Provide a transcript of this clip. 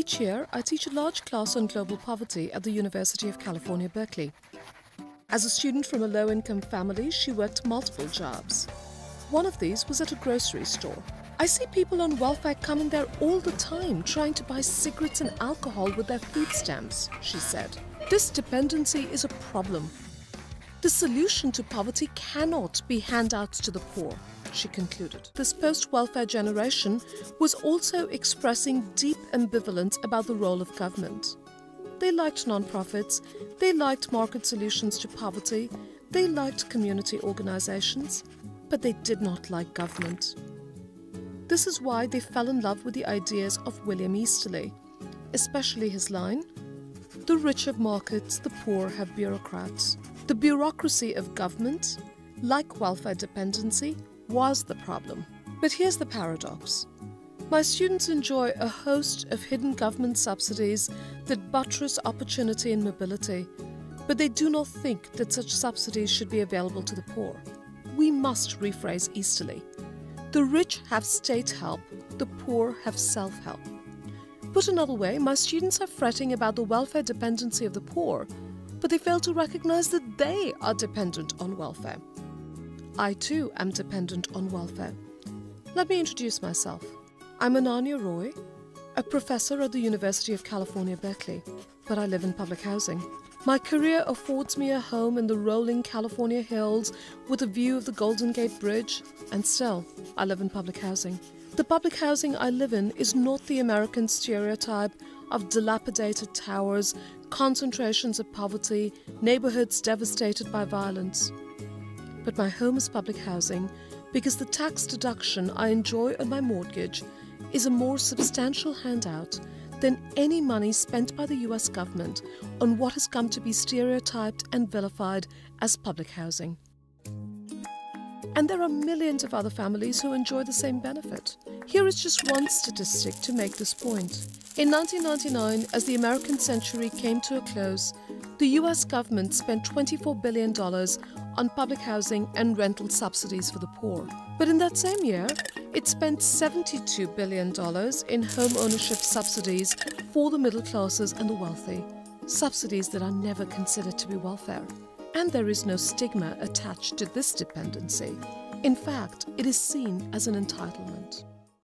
Each year, I teach a large class on global poverty at the University of California, Berkeley. As a student from a low-income family, she worked multiple jobs. One of these was at a grocery store. I see people on welfare coming there all the time trying to buy cigarettes and alcohol with their food stamps, she said. This dependency is a problem. The solution to poverty cannot be handouts to the poor, she concluded. This post-welfare generation was also expressing deep ambivalence about the role of government. They liked nonprofits, they liked market solutions to poverty, they liked community organizations, but they did not like government. This is why they fell in love with the ideas of William Easterly, especially his line, "The rich have markets, the poor have bureaucrats." The bureaucracy of government, like welfare dependency, was the problem. But here's the paradox. My students enjoy a host of hidden government subsidies that buttress opportunity and mobility, but they do not think that such subsidies should be available to the poor. We must rephrase Easterly. The rich have state help, the poor have self-help. Put another way, my students are fretting about the welfare dependency of the poor, but they fail to recognize that they are dependent on welfare. I too am dependent on welfare. Let me introduce myself. I'm Ananya Roy, a professor at the University of California, Berkeley, but I live in public housing. My career affords me a home in the rolling California hills with a view of the Golden Gate Bridge, and still, I live in public housing. The public housing I live in is not the American stereotype of dilapidated towers, concentrations of poverty, neighborhoods devastated by violence. But my home is public housing because the tax deduction I enjoy on my mortgage is a more substantial handout than any money spent by the US government on what has come to be stereotyped and vilified as public housing. And there are millions of other families who enjoy the same benefit. Here is just one statistic to make this point. In 1999, as the American century came to a close, the US government spent $24 billion on public housing and rental subsidies for the poor. But in that same year, it spent $72 billion in home ownership subsidies for the middle classes and the wealthy, subsidies that are never considered to be welfare. And there is no stigma attached to this dependency. In fact, it is seen as an entitlement.